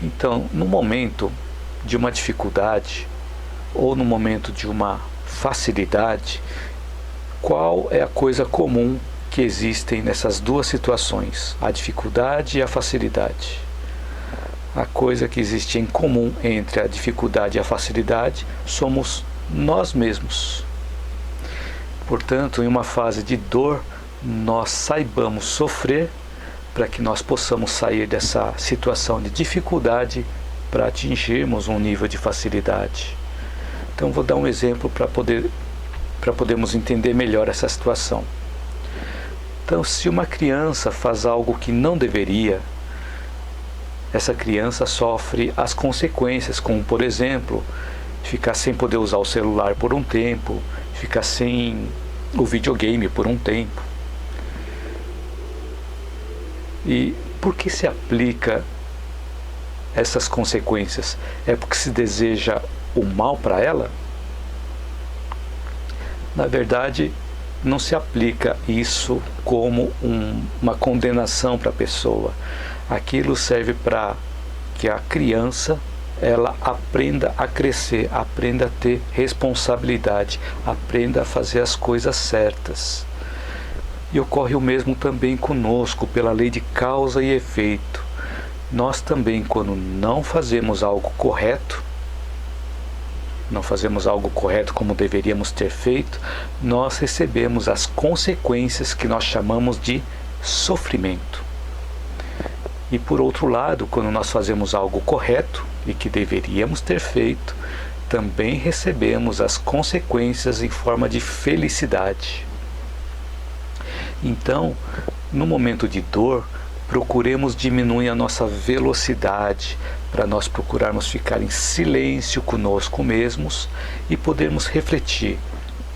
Então, no momento de uma dificuldade ou no momento de uma facilidade, qual é a coisa comum que existem nessas duas situações, a dificuldade e a facilidade? A coisa que existe em comum entre a dificuldade e a facilidade somos nós mesmos. Portanto, em uma fase de dor, nós saibamos sofrer para que nós possamos sair dessa situação de dificuldade para atingirmos um nível de facilidade. Então, vou dar um exemplo para podermos entender melhor essa situação. Então, se uma criança faz algo que não deveria, essa criança sofre as consequências, como, por exemplo, ficar sem poder usar o celular por um tempo, ficar sem o videogame por um tempo. E por que se aplica essas consequências? É porque se deseja o mal para ela? Na verdade, não se aplica isso como uma condenação para a pessoa. Aquilo serve para que a criança ela aprenda a crescer, aprenda a ter responsabilidade, aprenda a fazer as coisas certas. E ocorre o mesmo também conosco, pela lei de causa e efeito. Nós também, quando não fazemos algo correto, não fazemos algo correto como deveríamos ter feito, nós recebemos as consequências que nós chamamos de sofrimento. E por outro lado, quando nós fazemos algo correto e que deveríamos ter feito, também recebemos as consequências em forma de felicidade. Então, no momento de dor, procuremos diminuir a nossa velocidade para nós procurarmos ficar em silêncio conosco mesmos e podermos refletir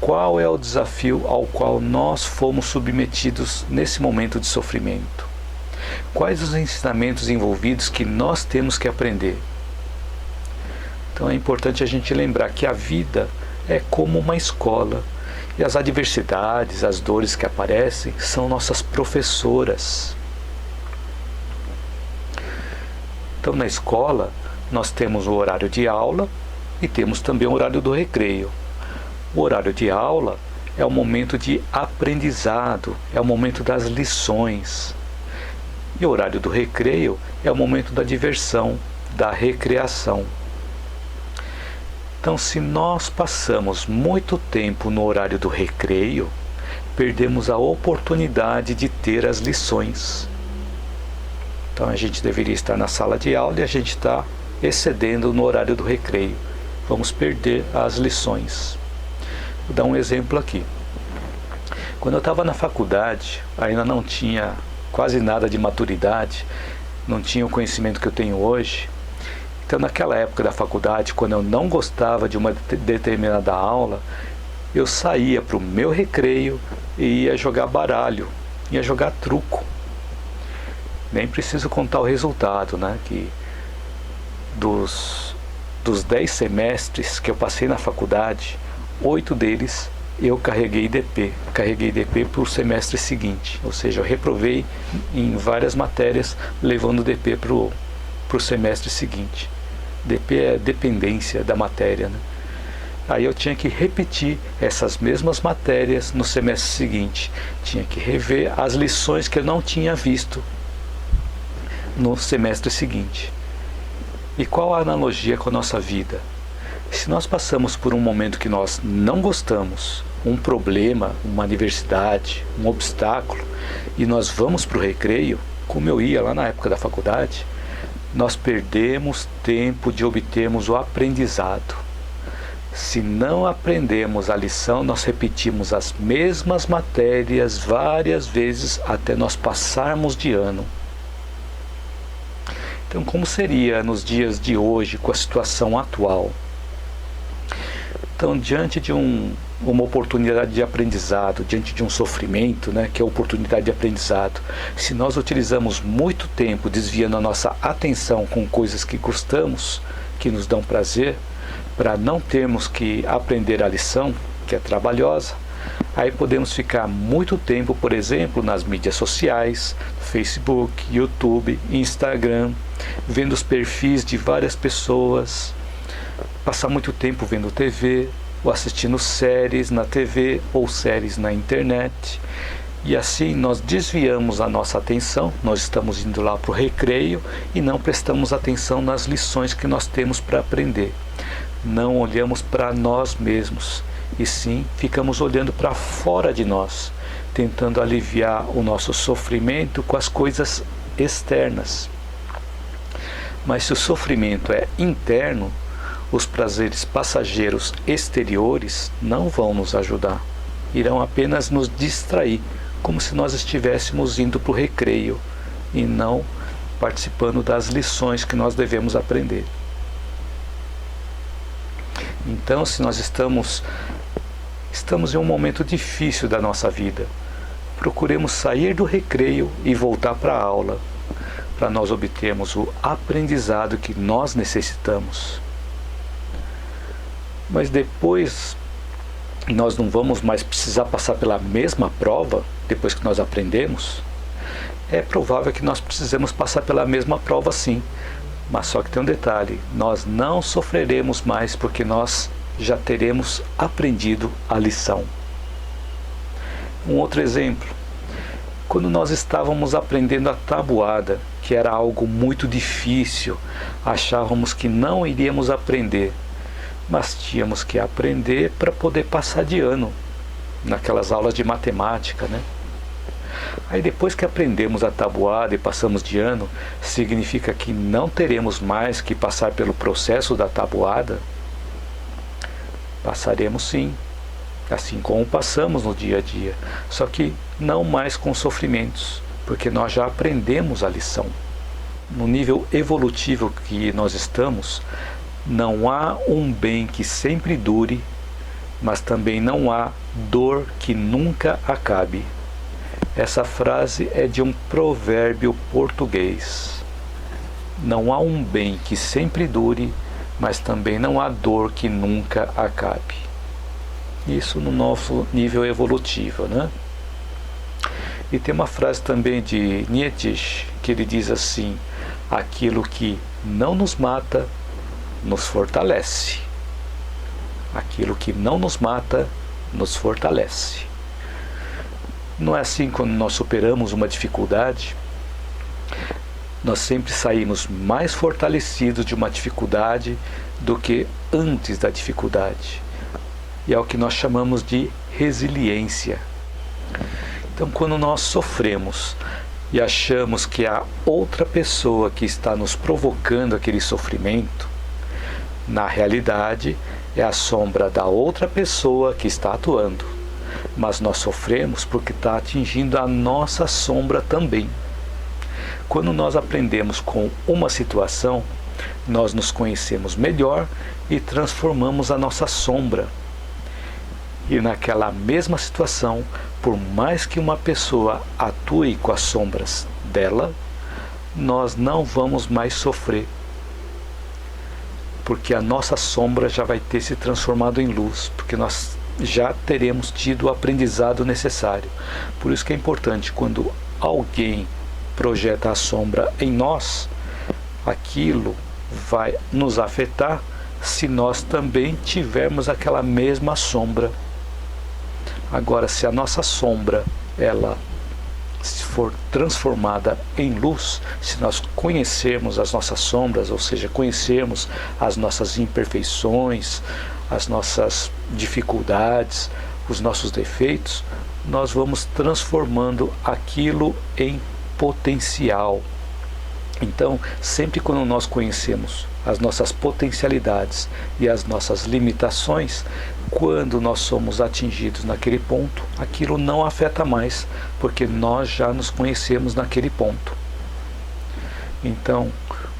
qual é o desafio ao qual nós fomos submetidos nesse momento de sofrimento. Quais os ensinamentos envolvidos que nós temos que aprender? Então é importante a gente lembrar que a vida é como uma escola. E as adversidades, as dores que aparecem, são nossas professoras. Então, na escola, nós temos o horário de aula e temos também o horário do recreio. O horário de aula é o momento de aprendizado, é o momento das lições. E o horário do recreio é o momento da diversão, da recreação. Então, se nós passamos muito tempo no horário do recreio, perdemos a oportunidade de ter as lições. Então, a gente deveria estar na sala de aula e a gente está excedendo no horário do recreio. Vamos perder as lições. Vou dar um exemplo aqui. Quando eu estava na faculdade, ainda não tinha quase nada de maturidade, não tinha o conhecimento que eu tenho hoje. Então, naquela época da faculdade, quando eu não gostava de uma determinada aula, eu saía para o meu recreio e ia jogar baralho, ia jogar truco. Nem preciso contar o resultado, né? Que dos 10 semestres que eu passei na faculdade, 8 deles eu carreguei DP. Carreguei DP para o semestre seguinte, ou seja, eu reprovei em várias matérias, levando DP para o semestre seguinte. DP é dependência da matéria, né? Aí eu tinha que repetir essas mesmas matérias no semestre seguinte. Tinha que rever as lições que eu não tinha visto no semestre seguinte. E qual a analogia com a nossa vida? Se nós passamos por um momento que nós não gostamos, um problema, uma adversidade, um obstáculo, e nós vamos para o recreio, como eu ia lá na época da faculdade, nós perdemos tempo de obtermos o aprendizado. Se não aprendemos a lição, nós repetimos as mesmas matérias várias vezes até nós passarmos de ano. Então, como seria nos dias de hoje, com a situação atual? Então, diante de uma oportunidade de aprendizado, diante de um sofrimento, né, que é a oportunidade de aprendizado, se nós utilizamos muito tempo desviando a nossa atenção com coisas que gostamos, que nos dão prazer, para não termos que aprender a lição, que é trabalhosa, Aí podemos ficar muito tempo, por exemplo, nas mídias sociais, Facebook, YouTube, Instagram, vendo os perfis de várias pessoas, passar muito tempo vendo TV, ou assistindo séries na TV ou séries na internet. E assim nós desviamos a nossa atenção, nós estamos indo lá para o recreio e não prestamos atenção nas lições que nós temos para aprender. Não olhamos para nós mesmos, e sim ficamos olhando para fora de nós, tentando aliviar o nosso sofrimento com as coisas externas. Mas se o sofrimento é interno, os prazeres passageiros exteriores não vão nos ajudar, irão apenas nos distrair, como se nós estivéssemos indo para o recreio e não participando das lições que nós devemos aprender. Então, se nós estamos em um momento difícil da nossa vida, procuremos sair do recreio e voltar para a aula, para nós obtermos o aprendizado que nós necessitamos. Mas depois nós não vamos mais precisar passar pela mesma prova depois que nós aprendemos. É provável que nós precisemos passar pela mesma prova sim, mas só que tem um detalhe: nós não sofreremos mais porque nós já teremos aprendido a lição. Um outro exemplo: quando nós estávamos aprendendo a tabuada, que era algo muito difícil, achávamos que não iríamos aprender, mas tínhamos que aprender para poder passar de ano, naquelas aulas de matemática, né? Aí depois que aprendemos a tabuada e passamos de ano, significa que não teremos mais que passar pelo processo da tabuada? Passaremos sim, assim como passamos no dia a dia, só que não mais com sofrimentos, porque nós já aprendemos a lição. No nível evolutivo que nós estamos, não há um bem que sempre dure, mas também não há dor que nunca acabe. Essa frase é de um provérbio português. Não há um bem que sempre dure, mas também não há dor que nunca acabe. Isso no nosso nível evolutivo, né? E tem uma frase também de Nietzsche, que ele diz assim: aquilo que não nos mata nos fortalece. Aquilo que não nos mata nos fortalece. Não é assim quando nós superamos uma dificuldade? Nós sempre saímos mais fortalecidos de uma dificuldade do que antes da dificuldade. E é o que nós chamamos de resiliência. Então, quando nós sofremos e achamos que a outra pessoa que está nos provocando aquele sofrimento, na realidade é a sombra da outra pessoa que está atuando. Mas nós sofremos porque está atingindo a nossa sombra também. Quando nós aprendemos com uma situação, nós nos conhecemos melhor e transformamos a nossa sombra. E naquela mesma situação, por mais que uma pessoa atue com as sombras dela, nós não vamos mais sofrer, porque a nossa sombra já vai ter se transformado em luz, porque nós já teremos tido o aprendizado necessário. Por isso que é importante, quando alguém projeta a sombra em nós, aquilo vai nos afetar se nós também tivermos aquela mesma sombra. Agora, se a nossa sombra ela se for transformada em luz, se nós conhecermos as nossas sombras, ou seja, conhecermos as nossas imperfeições, as nossas dificuldades, os nossos defeitos, nós vamos transformando aquilo em potencial. Então, sempre quando nós conhecemos as nossas potencialidades e as nossas limitações, quando nós somos atingidos naquele ponto, aquilo não afeta mais, porque nós já nos conhecemos naquele ponto. Então,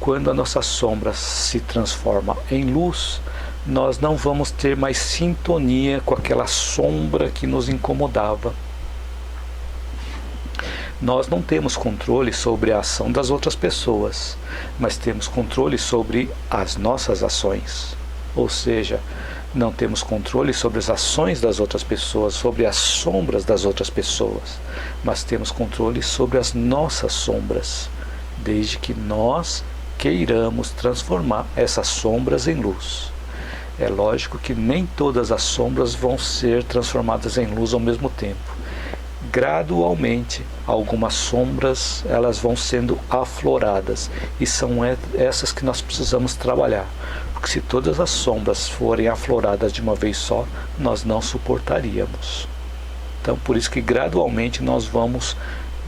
quando a nossa sombra se transforma em luz, nós não vamos ter mais sintonia com aquela sombra que nos incomodava. Nós não temos controle sobre a ação das outras pessoas, mas temos controle sobre as nossas ações. Ou seja, Não temos controle sobre as ações das outras pessoas, sobre as sombras das outras pessoas, mas temos controle sobre as nossas sombras, desde que nós queiramos transformar essas sombras em luz. É lógico que nem todas as sombras vão ser transformadas em luz ao mesmo tempo. Gradualmente, algumas sombras elas vão sendo afloradas, e são essas que nós precisamos trabalhar. Porque se todas as sombras forem afloradas de uma vez só, nós não suportaríamos. Então, por isso que gradualmente nós vamos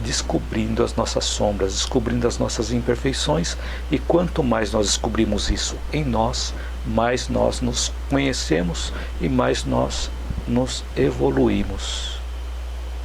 descobrindo as nossas sombras, descobrindo as nossas imperfeições, e quanto mais nós descobrimos isso em nós, mais nós nos conhecemos e mais nós nos evoluímos.